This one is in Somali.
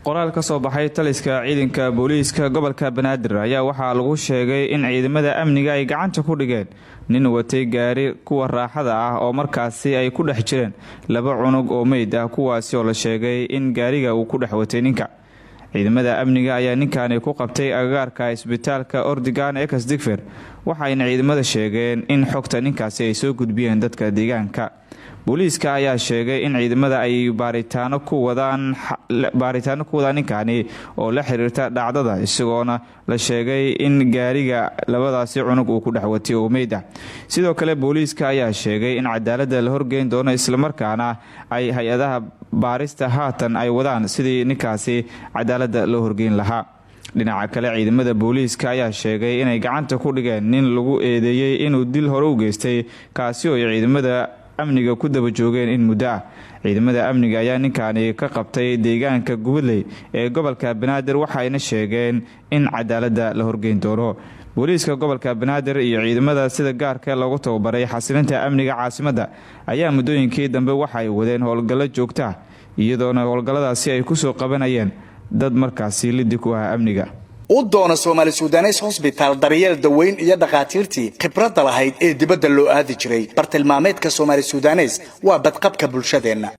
qoraal ka soo baxay taliska ciidanka booliiska gobolka Banaadir ayaa waxaa lagu sheegay in ciidamada amniga ay gacanta ku dhigeen nin watay gaari kuwa raaxada ah oo markaasi ay ku dhex jireen laba cunug oo meyd ah kuwaasi oo la sheegay in gaariga uu ku dhex watay ninka. ciidamada amniga ayaa ninkaani ku qabtay agagaarka isbitaalka Ordigan ee Kasdigfer waxayna ciidamada sheegeen in xogta ninkaasi ay soo gudbiyeen dadka deegaanka. booliiska ayaa sheegay in ciidamada ay baaritaano ku wadaan ninkaani oo la xiriirta dhacdada isagoona la sheegay in gaariga labadaasi cunug uu ku dhex watay oo meyd ah. sidoo kale booliiska ayaa sheegay in cadaaladda la horgeyn doono islamarkaana ay hay-adaha baarista haatan ay wadaan sidii ninkaasi cadaaladda loo horgeyn lahaa. dhinaca kale ciidamada booliiska ayaa sheegay inay gacanta ku dhigeen nin lagu eedeeyay inuu dil hore u geystay kaasi oo ciidamada amniga ku daba joogeen in muddo ah. ciidamada amniga ayaa ninkaani ka qabtay deegaanka Gubadley ee gobolka Banaadir waxayna sheegeen in cadaaladda la horgeyn doono. booliiska gobolka Banaadir iyo ciidamada sida gaarka loogu tababaray xasilinta amniga caasimadda ayaa muddooyinkii dambe waxay wadeen howlgallo joogto ah iyadoona howlgalladaasi ay ku soo qabanayeen dad markaasi liddi ku ah amniga. u doono Soomaali Suudaneys Hospital daryeel daweyn iyo dhaqaatiirtii khibradda lahayd ee dibadda loo aadi jiray bartilmaameedka Soomaali Suudaneys waa badqabka bulshadeena.